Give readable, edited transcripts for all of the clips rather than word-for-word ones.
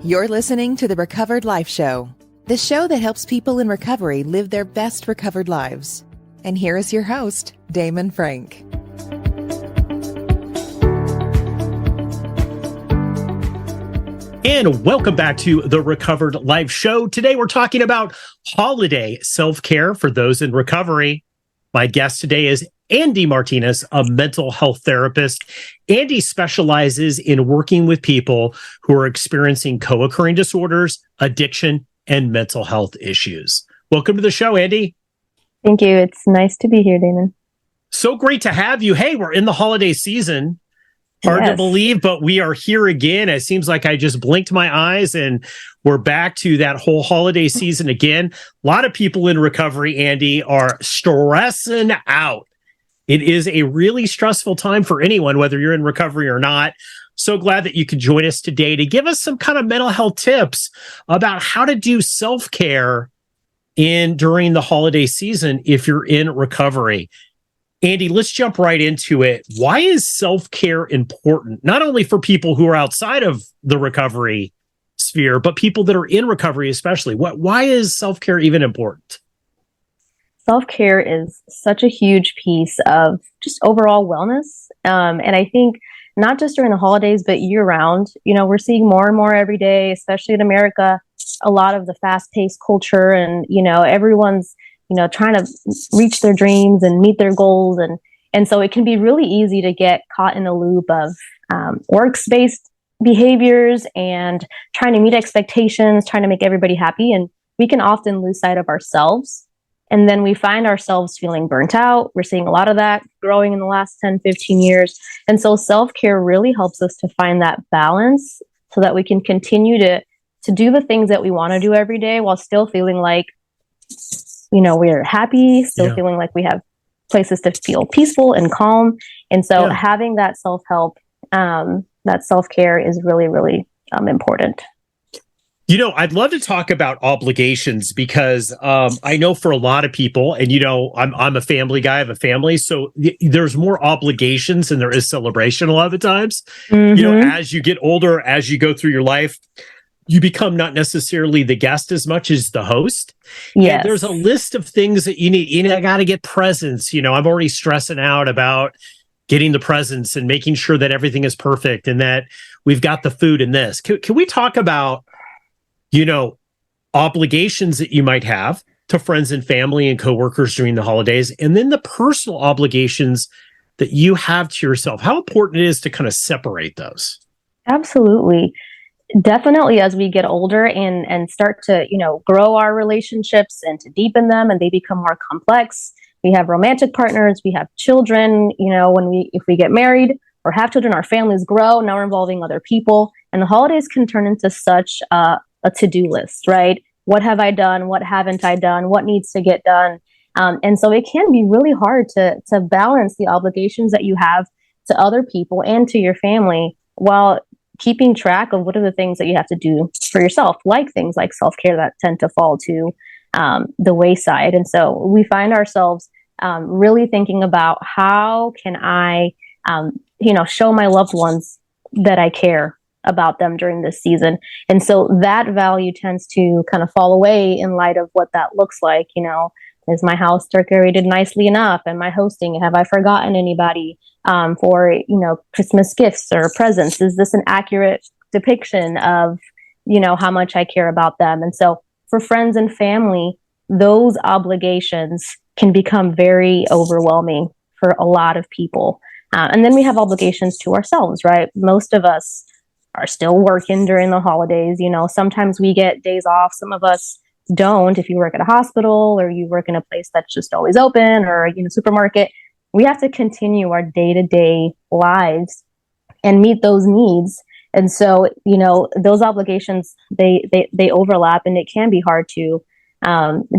You're listening to the Recovered Life Show, the show that helps people in recovery live their best recovered lives. And here is your host, Damon Frank. And welcome back to the Recovered Life Show. Today we're talking about holiday self-care for those in recovery. My guest today is Andi Martinez, a mental health therapist. Andi specializes in working with people who are experiencing co-occurring disorders, addiction, and mental health issues. Welcome to the show, Andi. Thank you. It's nice to be here, Damon. So great to have you. Hey, we're in the holiday season. Hard to believe, but we are here again. It seems like I just blinked my eyes and we're back to that whole holiday season again. A lot of people in recovery, Andi, are stressing out. It is a really stressful time for anyone, whether you're in recovery or not. So glad that you could join us today to give us some kind of mental health tips about how to do self-care during the holiday season if you're in recovery. Andi, let's jump right into it. Why is self-care important, not only for people who are outside of the recovery sphere, but people that are in recovery especially? Why is self-care even important? Self-care is such a huge piece of just overall wellness. And I think not just during the holidays, but year-round. You know, we're seeing more and more every day, especially in America, a lot of the fast-paced culture and, everyone's trying to reach their dreams and meet their goals. And so it can be really easy to get caught in a loop of works-based behaviors and trying to meet expectations, trying to make everybody happy. And we can often lose sight of ourselves. And then we find ourselves feeling burnt out. We're seeing a lot of that growing in the last 10, 15 years. And so self-care really helps us to find that balance so that we can continue to do the things that we want to do every day while still feeling like we're happy, still feeling like we have places to feel peaceful and calm. And so having that self-help, that self-care is really, really important. I'd love to talk about obligations because I know for a lot of people, and I'm a family guy, I have a family, so there's more obligations than there is celebration a lot of the times. Mm-hmm. As you get older, as you go through your life, you become not necessarily the guest as much as the host. Yes. And there's a list of things that you need. I got to get presents. I'm already stressing out about getting the presents and making sure that everything is perfect and that we've got the food and this. Can we talk about, obligations that you might have to friends and family and coworkers during the holidays, and then the personal obligations that you have to yourself? How important it is to kind of separate those? Absolutely. Definitely, as we get older and start to, grow our relationships and to deepen them, and they become more complex. We have romantic partners, we have children, if we get married or have children, our families grow. Now we're involving other people, and the holidays can turn into such a to-do list, right? What have I done? What haven't I done? What needs to get done? And so it can be really hard to balance the obligations that you have to other people and to your family while keeping track of what are the things that you have to do for yourself, like things like self-care that tend to fall to the wayside. And so we find ourselves really thinking about how can I, show my loved ones that I care about them during this season. And so that value tends to kind of fall away in light of what that looks like. Is my house decorated nicely enough? Am I hosting? Have I forgotten anybody for, Christmas gifts or presents? Is this an accurate depiction of, how much I care about them? And so for friends and family, those obligations can become very overwhelming for a lot of people. And then we have obligations to ourselves, right? Most of us are still working during the holidays. Sometimes we get days off. Some of us don't. If you work at a hospital or you work in a place that's just always open or, supermarket, we have to continue our day-to-day lives and meet those needs. And so, those obligations, they overlap, and it can be hard to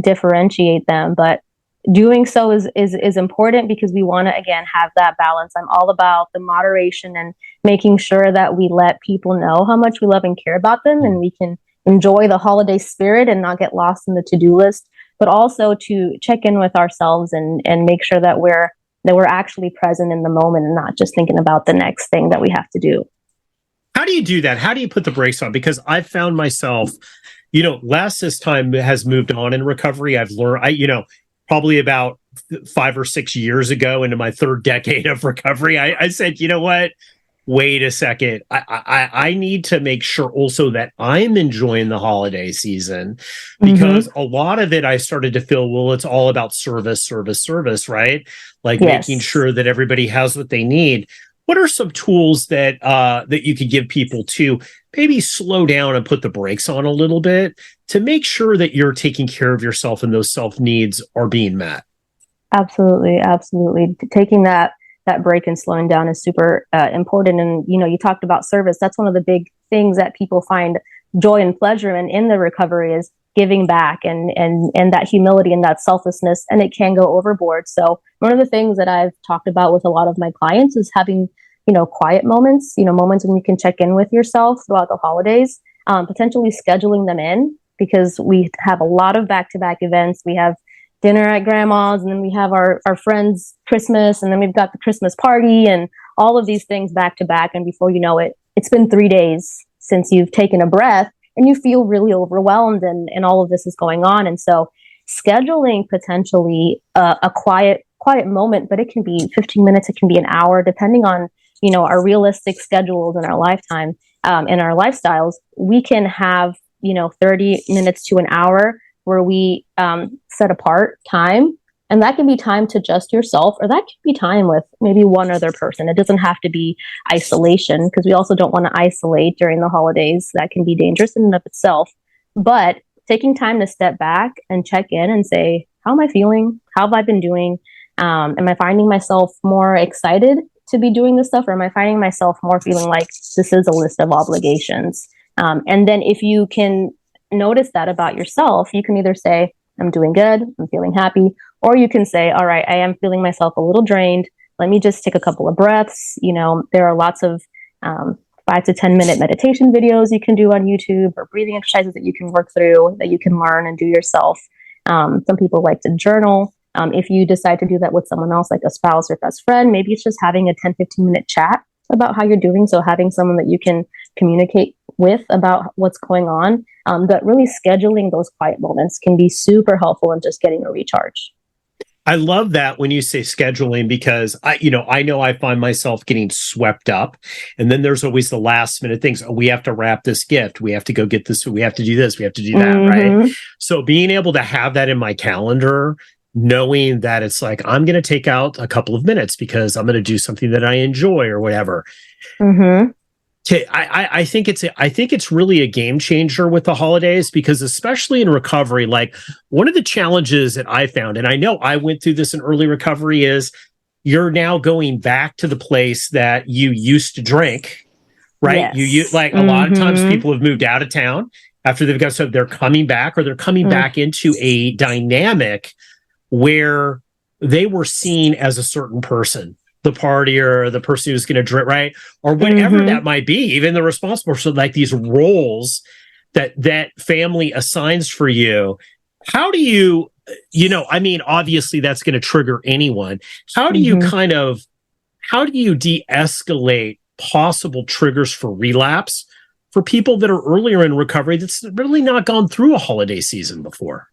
differentiate them. But doing so is important because we want to, again, have that balance. I'm all about the moderation and making sure that we let people know how much we love and care about them, and we can enjoy the holiday spirit and not get lost in the to-do list, but also to check in with ourselves and make sure that we're actually present in the moment and not just thinking about the next thing that we have to do. How do you do that? How do you put the brakes on? Because I've found myself, less this time has moved on in recovery. I've learned, probably about 5 or 6 years ago into my third decade of recovery, I said, you know what? Wait a second. I need to make sure also that I'm enjoying the holiday season, because a lot of it I started to feel, well, it's all about service, right? Like making sure that everybody has what they need. What are some tools that you could give people to maybe slow down and put the brakes on a little bit to make sure that you're taking care of yourself and those self needs are being met? Absolutely. Taking that break and slowing down is super important. And, you talked about service. That's one of the big things that people find joy and pleasure in the recovery is giving back and that humility and that selflessness, and it can go overboard. So one of the things that I've talked about with a lot of my clients is having, quiet moments, moments when you can check in with yourself throughout the holidays, potentially scheduling them in, because we have a lot of back-to-back events. We have dinner at grandma's, and then we have our friends' Christmas, and then we've got the Christmas party, and all of these things back to back. And before you know it, it's been 3 days since you've taken a breath, and you feel really overwhelmed, and all of this is going on. And so scheduling potentially a quiet moment, but it can be 15 minutes, it can be an hour, depending on, our realistic schedules in our lifetime, in our lifestyles. We can have, 30 minutes to an hour where we set apart time. And that can be time to just yourself, or that can be time with maybe one other person. It doesn't have to be isolation, because we also don't want to isolate during the holidays. That can be dangerous in and of itself. But taking time to step back and check in and say, how am I feeling? How have I been doing? Am I finding myself more excited to be doing this stuff? Or am I finding myself more feeling like this is a list of obligations? And then if you can notice that about yourself, you can either say, I'm doing good, I'm feeling happy, or you can say, all right, I am feeling myself a little drained. Let me just take a couple of breaths. There are lots of 5 to 10 minute meditation videos you can do on YouTube, or breathing exercises that you can work through, that you can learn and do yourself. Some people like to journal. If you decide to do that with someone else, like a spouse or best friend, maybe it's just having a 10, 15 minute chat about how you're doing. So having someone that you can communicate with about what's going on. But really scheduling those quiet moments can be super helpful in just getting a recharge. I love that when you say scheduling, because I know I find myself getting swept up, and then there's always the last minute things. Oh, we have to wrap this gift. We have to go get this. We have to do this. We have to do that. Right. So being able to have that in my calendar, knowing that it's like, I'm going to take out a couple of minutes because I'm going to do something that I enjoy or whatever. I think it's really a game changer with the holidays, because especially in recovery, like one of the challenges that I found, and I know I went through this in early recovery, is you're now going back to the place that you used to drink, right? Yes. You like a lot of times people have moved out of town after they've got, so they're coming back, or they're coming back into a dynamic where they were seen as a certain person, the partier, the person who's going to drink, right? Or whatever that might be, even the responsible. So like these roles that family assigns for you. How do you, obviously that's going to trigger anyone. How do you how do you de-escalate possible triggers for relapse for people that are earlier in recovery that's really not gone through a holiday season before?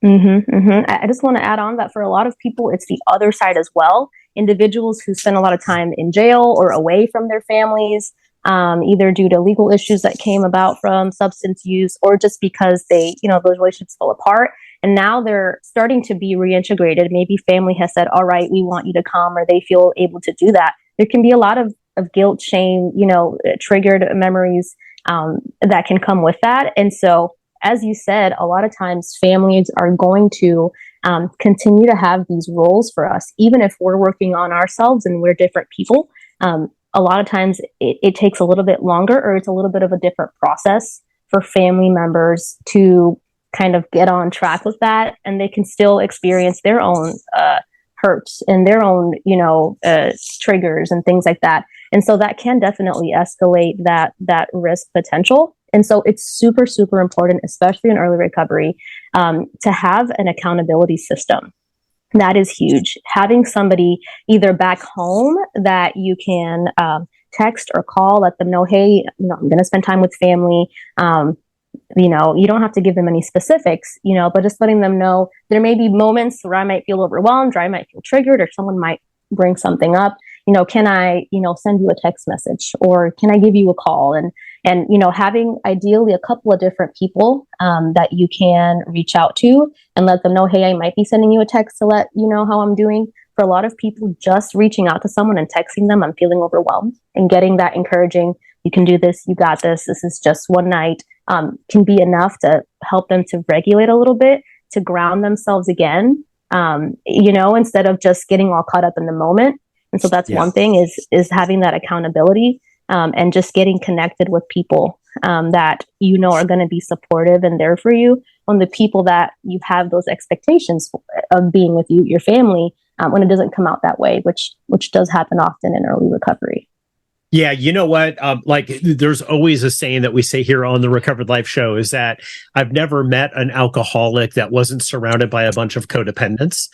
I just want to add on that for a lot of people, it's the other side as well. Individuals who spend a lot of time in jail or away from their families, either due to legal issues that came about from substance use, or just because they, those relationships fell apart. And now they're starting to be reintegrated. Maybe family has said, all right, we want you to come, or they feel able to do that. There can be a lot of guilt, shame, triggered memories that can come with that. And so, as you said, a lot of times families are going to continue to have these roles for us, even if we're working on ourselves and we're different people. A lot of times it takes a little bit longer, or it's a little bit of a different process for family members to kind of get on track with that, and they can still experience their own hurts and their own, triggers and things like that. And so that can definitely escalate that risk potential. And so it's super, super important, especially in early recovery, to have an accountability system. That is huge. Having somebody either back home that you can text or call, let them know, hey, I'm going to spend time with family. You don't have to give them any specifics, but just letting them know there may be moments where I might feel overwhelmed or I might feel triggered or someone might bring something up. Can I, send you a text message or can I give you a call? And having ideally a couple of different people that you can reach out to and let them know, hey, I might be sending you a text to let you know how I'm doing. For a lot of people, just reaching out to someone and texting them, I'm feeling overwhelmed, and getting that encouraging, you can do this, you got this is just one night, can be enough to help them to regulate a little bit, to ground themselves again, instead of just getting all caught up in the moment. And so that's one thing is having that accountability, and just getting connected with people that are going to be supportive and there for you, on the people that you have those expectations of being with you, your family, when it doesn't come out that way, which does happen often in early recovery. Yeah, you know what? There's always a saying that we say here on the Recovered Life Show is that I've never met an alcoholic that wasn't surrounded by a bunch of codependents,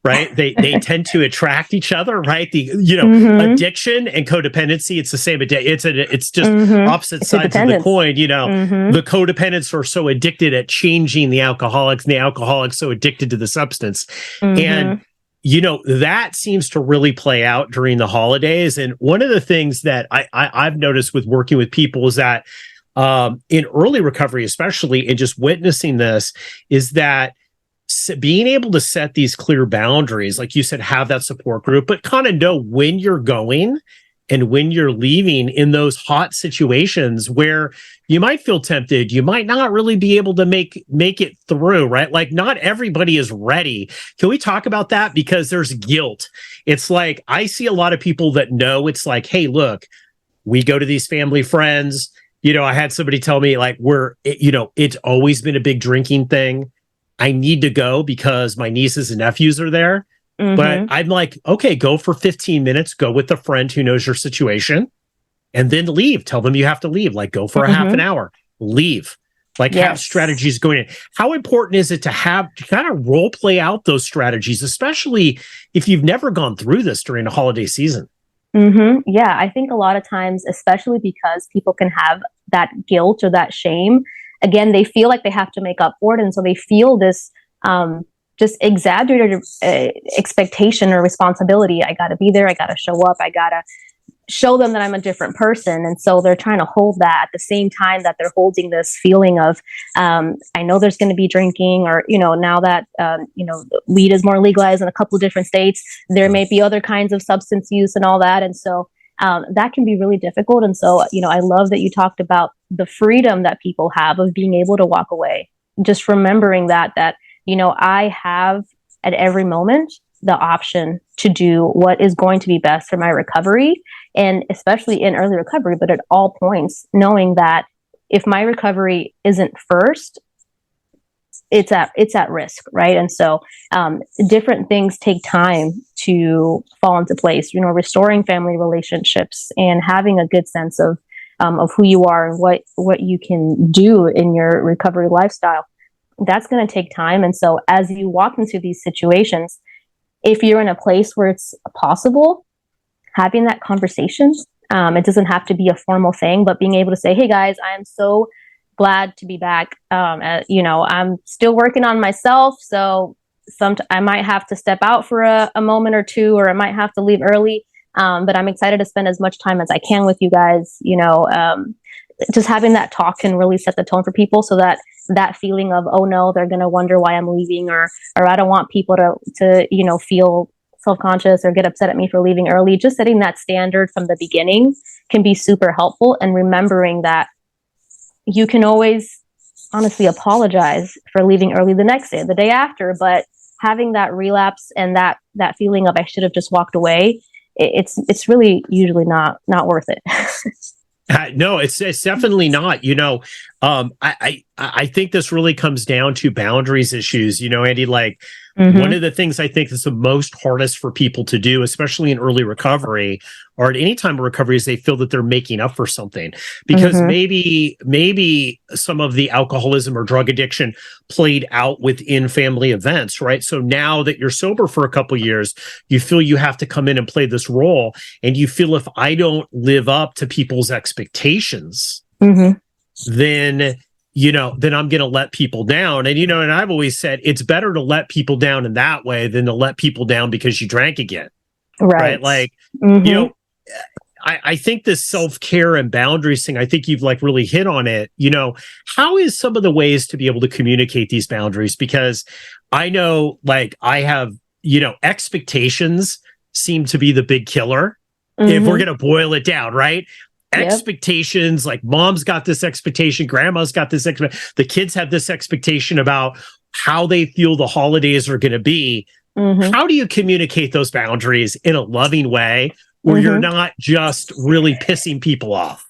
right? They tend to attract each other, right? Addiction and codependency, it's the same. It's just opposite sides of the coin. The codependents are so addicted at changing the alcoholics, and the alcoholics so addicted to the substance. And that seems to really play out during the holidays. And one of the things that I've noticed with working with people is that in early recovery, especially, and just witnessing this, is that being able to set these clear boundaries, like you said, have that support group, but kind of know when you're going and when you're leaving in those hot situations where you might feel tempted, you might not really be able to make it through, right? Like not everybody is ready. Can we talk about that? Because there's guilt. It's like, I see a lot of people that know it's like, hey, look, we go to these family friends. I had somebody tell me like, it's always been a big drinking thing. I need to go because my nieces and nephews are there. But I'm like, okay, go for 15 minutes, go with a friend who knows your situation, and then leave. Tell them you have to leave, like go for a half an hour, leave, have strategies going in. How important is it to kind of role play out those strategies, especially if you've never gone through this during a holiday season? Yeah, I think a lot of times, especially because people can have that guilt or that shame, again, they feel like they have to make up for it. And so they feel this, just exaggerated expectation or responsibility. I got to be there. I got to show up. I got to show them that I'm a different person. And so they're trying to hold that at the same time that they're holding this feeling of, I know there's going to be drinking, or, now that, weed is more legalized in a couple of different states, there may be other kinds of substance use and all that. And so that can be really difficult. And so, I love that you talked about the freedom that people have of being able to walk away, just remembering that I have at every moment the option to do what is going to be best for my recovery, and especially in early recovery, but at all points, knowing that if my recovery isn't first, it's at risk, right? And so different things take time to fall into place. Restoring family relationships and having a good sense of who you are and what you can do in your recovery lifestyle. That's going to take time. And so as you walk into these situations, if you're in a place where it's possible, having that conversation, it doesn't have to be a formal thing, but being able to say, hey guys, I am so glad to be back. I'm still working on myself. So I might have to step out for a moment or two, or I might have to leave early. But I'm excited to spend as much time as I can with you guys. Just having that talk can really set the tone for people, so that feeling of, oh no, they're going to wonder why I'm leaving, or I don't want people to feel self-conscious or get upset at me for leaving early. Just setting that standard from the beginning can be super helpful. And remembering that you can always honestly apologize for leaving early the next day, the day after, but having that relapse and that feeling of I should have just walked away, it's really usually not worth it. No, it's definitely not. I think this really comes down to boundaries issues. Andy, like One of the things I think is the most hardest for people to do, especially in early recovery or at any time of recovery, is they feel that they're making up for something because maybe some of the alcoholism or drug addiction played out within family events, right? So now that you're sober for a couple of years, you feel you have to come in and play this role, and you feel if I don't live up to people's expectations, then then I'm going to let people down. And, and I've always said it's better to let people down in that way than to let people down because you drank again. Right. Like, I think this self-care and boundaries thing, I think you've really hit on it. How is some of the ways to be able to communicate these boundaries? Because I know I have, expectations seem to be the big killer if we're going to boil it down, right? Expectations, like mom's got this expectation, grandma's got this the kids have this expectation about how they feel the holidays are going to be. How do you communicate those boundaries in a loving way where you're not just really pissing people off?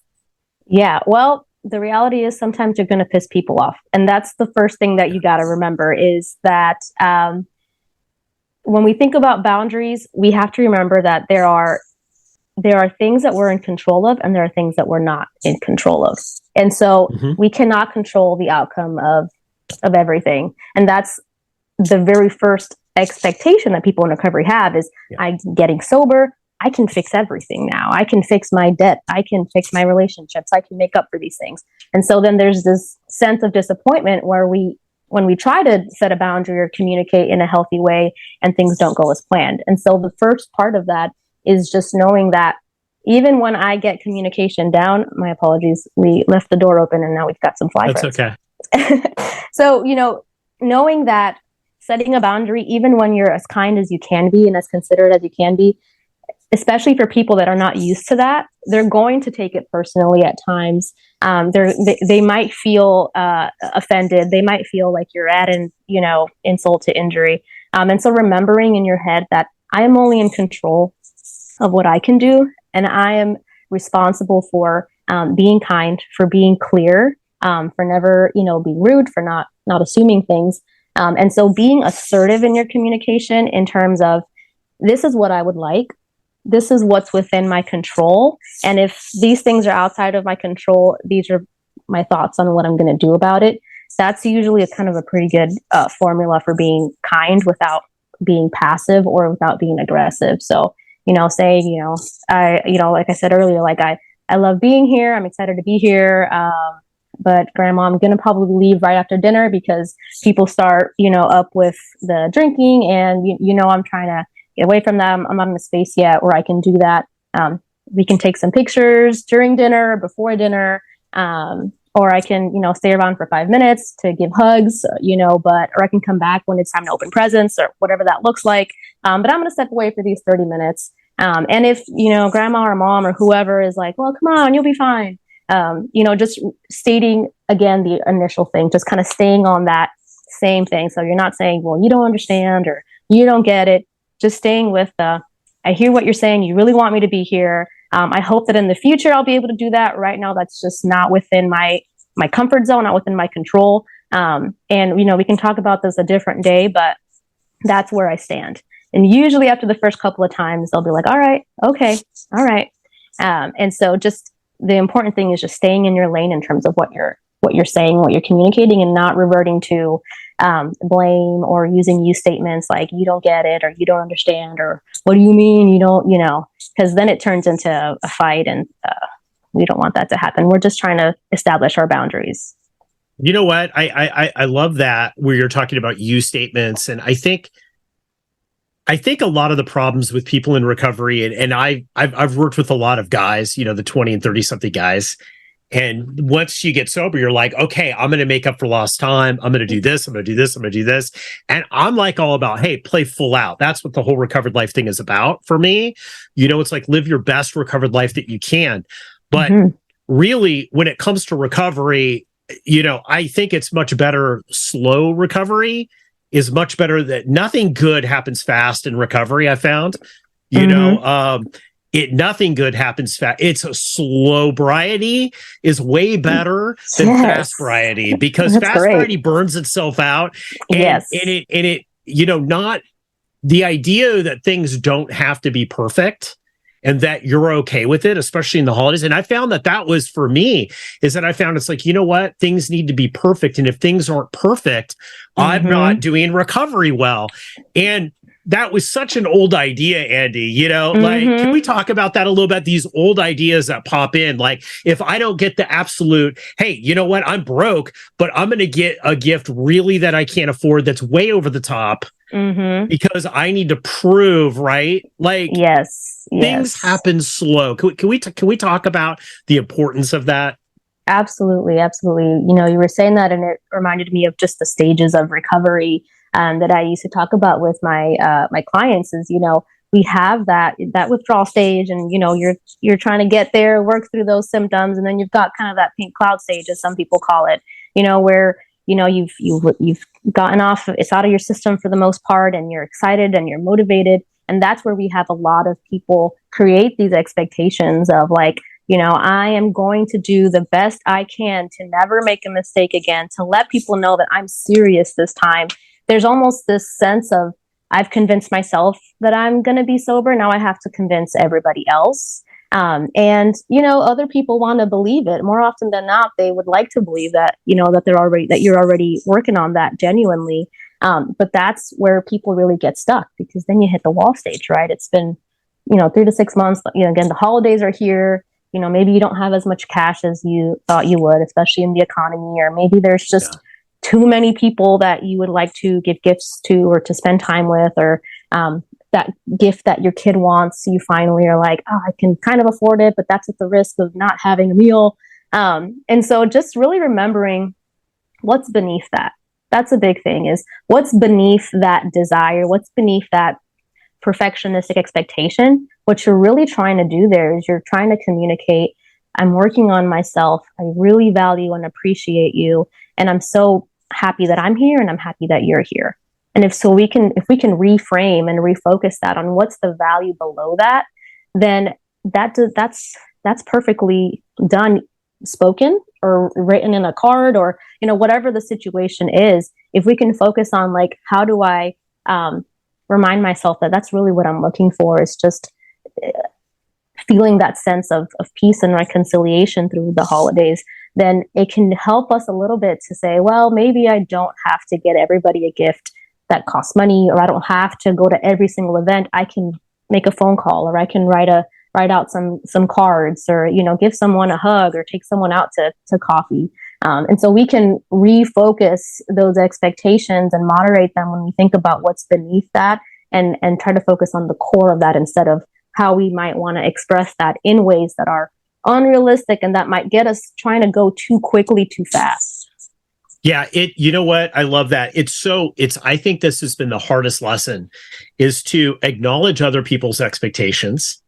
Yeah, well, the reality is sometimes you're going to piss people off, and that's the first thing that you got to remember is that when we think about boundaries, we have to remember that there are things that we're in control of, and there are things that we're not in control of. And so we cannot control the outcome of everything. And that's the very first expectation that people in recovery have is I'm getting sober. I can fix everything now. I can fix my debt. I can fix my relationships. I can make up for these things. And so then there's this sense of disappointment where when we try to set a boundary or communicate in a healthy way and things don't go as planned. And so the first part of that is just knowing that even when I get communication down, my apologies, we left the door open and now we've got some fly That's birds. Okay. So, knowing that setting a boundary, even when you're as kind as you can be and as considerate as you can be, especially for people that are not used to that, they're going to take it personally at times. They might feel offended. They might feel like you're adding, insult to injury. And so remembering in your head that I am only in control of what I can do, and I am responsible for being kind, for being clear, for never, being rude, for not assuming things. And so being assertive in your communication in terms of this is what I would like, this is what's within my control, and if these things are outside of my control, these are my thoughts on what I'm going to do about it. That's usually a kind of a pretty good formula for being kind without being passive or without being aggressive. So saying, like I said earlier, I love being here. I'm excited to be here. But grandma, I'm going to probably leave right after dinner because people start, up with the drinking and, I'm trying to get away from them. I'm not in a space yet where I can do that. We can take some pictures during dinner, before dinner, or I can, stay around for 5 minutes to give hugs, or I can come back when it's time to open presents or whatever that looks like. But I'm going to step away for these 30 minutes. And if, grandma or mom or whoever is like, well, come on, you'll be fine. Just stating again, the initial thing, just kind of staying on that same thing. So you're not saying, well, you don't understand or you don't get it. Just staying with I hear what you're saying. You really want me to be here. I hope that in the future I'll be able to do that. Right now, that's just not within my comfort zone, not within my control. And, we can talk about this a different day, but that's where I stand. And usually after the first couple of times, they'll be like, all right, okay, all right. And so just the important thing is just staying in your lane in terms of what you're saying, what you're communicating, and not reverting to blame or using you statements like you don't get it or you don't understand or what do you mean you don't, because then it turns into a fight, and we don't want that to happen. We're just trying to establish our boundaries. You know what? I love that where you're talking about you statements, and I think a lot of the problems with people in recovery, and I've worked with a lot of guys, the 20 and 30 something guys. And once you get sober, you're like, okay, I'm going to make up for lost time. I'm going to do this. I'm going to do this. I'm going to do this. And I'm all about, hey, play full out. That's what the whole recovered life thing is about for me. It's like live your best recovered life that you can. But really, when it comes to recovery, I think it's much better. Slow recovery is much better. That nothing good happens fast in recovery. I found, nothing good happens fast. It's a slow variety is way better than fast variety because fast variety burns itself out. And, and not the idea that things don't have to be perfect and that you're okay with it, especially in the holidays. And I found that was for me, is that I found it's like, you know what? Things need to be perfect. And if things aren't perfect, I'm not doing recovery well. And that was such an old idea, Andi, like, can we talk about that a little bit? These old ideas that pop in, like, if I don't get the absolute, hey, you know what? I'm broke, but I'm going to get a gift really that I can't afford that's way over the top because I need to prove, right? Like, yes. Things happen slow. Can we talk about the importance of that? Absolutely. You were saying that, and it reminded me of just the stages of recovery that I used to talk about with my my clients. Is we have that withdrawal stage, and you're trying to get there, work through those symptoms, and then you've got kind of that pink cloud stage, as some people call it. Where you've gotten off, it's out of your system for the most part, and you're excited and you're motivated. And that's where we have a lot of people create these expectations of like, I am going to do the best I can to never make a mistake again, to let people know that I'm serious this time. There's almost this sense of, I've convinced myself that I'm going to be sober. Now I have to convince everybody else. And other people want to believe it. More often than not, they would like to believe that, that you're already working on that genuinely. But that's where people really get stuck, because then you hit the wall stage, right? It's been, 3 to 6 months, again, the holidays are here. Maybe you don't have as much cash as you thought you would, especially in the economy, or maybe there's just too many people that you would like to give gifts to or to spend time with, or that gift that your kid wants. You finally are like, oh, I can kind of afford it, but that's at the risk of not having a meal. And so just really remembering what's beneath that. That's a big thing, is what's beneath that desire, what's beneath that perfectionistic expectation. What you're really trying to do there is you're trying to communicate, I'm working on myself. I really value and appreciate you. And I'm so happy that I'm here, and I'm happy that you're here. And if we can reframe and refocus that on what's the value below that, then that's perfectly done, spoken or written in a card, or whatever the situation is. If we can focus on like, how do I remind myself that that's really what I'm looking for, is just feeling that sense of peace and reconciliation through the holidays, then it can help us a little bit to say, well, maybe I don't have to get everybody a gift that costs money, or I don't have to go to every single event. I can make a phone call, or I can write out some cards, or give someone a hug, or take someone out to coffee. And so we can refocus those expectations and moderate them when we think about what's beneath that, and try to focus on the core of that, instead of how we might want to express that in ways that are unrealistic and that might get us trying to go too quickly, too fast. Yeah, you know what? I love that. I think this has been the hardest lesson, is to acknowledge other people's expectations,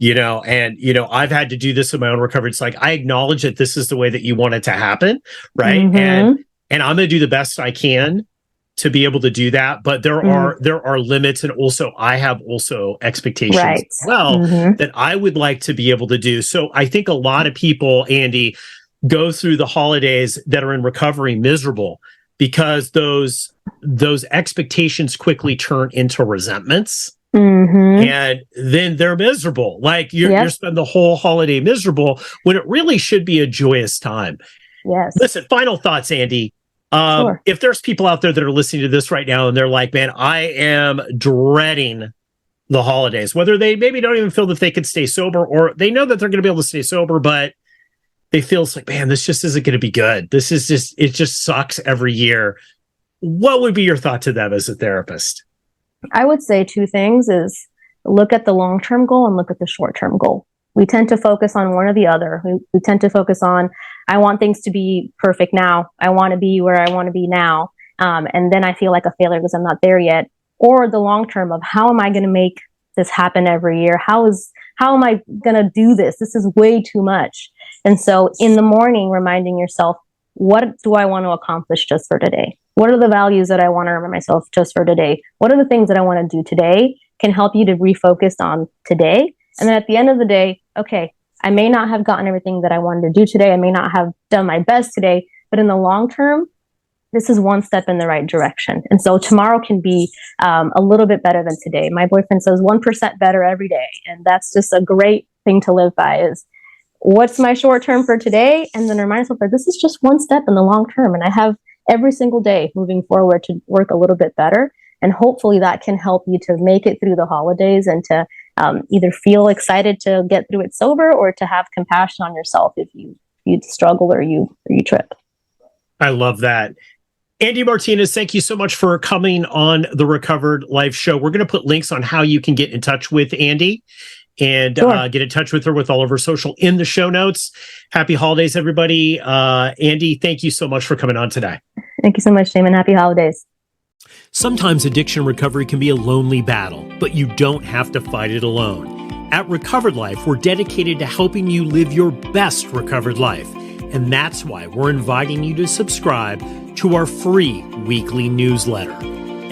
I've had to do this in my own recovery. It's like, I acknowledge that this is the way that you want it to happen. Right. And I'm going to do the best I can to be able to do that. But there are limits. And also I have expectations as well that I would like to be able to do. So I think a lot of people, Andi, go through the holidays that are in recovery miserable, because those expectations quickly turn into resentments. And then they're miserable. Like you're spending the whole holiday miserable, when it really should be a joyous time. Yes. Listen, final thoughts, Andi. Sure. If there's people out there that are listening to this right now and they're like, man, I am dreading the holidays, whether they maybe don't even feel that they can stay sober, or they know that they're going to be able to stay sober, but they feel it's like, man, this just isn't going to be good. It just sucks every year. What would be your thought to them as a therapist? I would say two things: is look at the long-term goal and look at the short-term goal. We tend to focus on one or the other. We tend to focus on, I want things to be perfect now. I want to be where I want to be now. And then I feel like a failure because I'm not there yet. Or the long-term of, how am I going to make this happen every year? How am I going to do this? This is way too much. And so in the morning, reminding yourself, what do I want to accomplish just for today? What are the values that I want to remind myself just for today? What are the things that I want to do today? Can help you to refocus on today. And then at the end of the day, okay, I may not have gotten everything that I wanted to do today. I may not have done my best today, but in the long term, this is one step in the right direction. And so tomorrow can be a little bit better than today. My boyfriend says 1% better every day. And that's just a great thing to live by, is what's my short term for today? And then remind myself that this is just one step in the long term. And I have every single day moving forward to work a little bit better. And hopefully that can help you to make it through the holidays and to either feel excited to get through it sober, or to have compassion on yourself if you struggle or you trip. I love that. Andi Martinez, thank you so much for coming on the Recovered Life Show. We're going to put links on how you can get in touch with Andi and get in touch with her with all of her social in the show notes. Happy holidays, everybody. Andi, thank you so much for coming on today. Thank you so much, Damon. Happy holidays. Sometimes addiction recovery can be a lonely battle, but you don't have to fight it alone. At Recovered Life, we're dedicated to helping you live your best recovered life. And that's why we're inviting you to subscribe to our free weekly newsletter.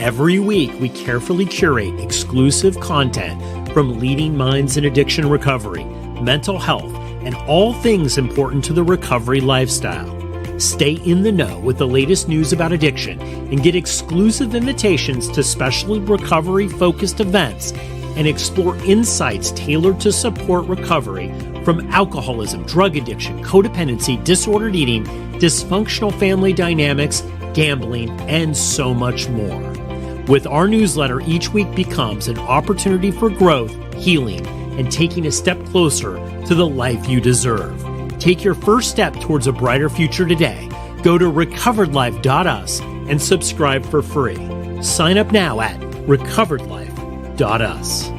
Every week, we carefully curate exclusive content from leading minds in addiction recovery, mental health, and all things important to the recovery lifestyle. Stay in the know with the latest news about addiction and get exclusive invitations to special recovery-focused events and explore insights tailored to support recovery from alcoholism, drug addiction, codependency, disordered eating, dysfunctional family dynamics, gambling, and so much more. With our newsletter, each week becomes an opportunity for growth, healing, and taking a step closer to the life you deserve. Take your first step towards a brighter future today. Go to recoveredlife.us and subscribe for free. Sign up now at recoveredlife.us.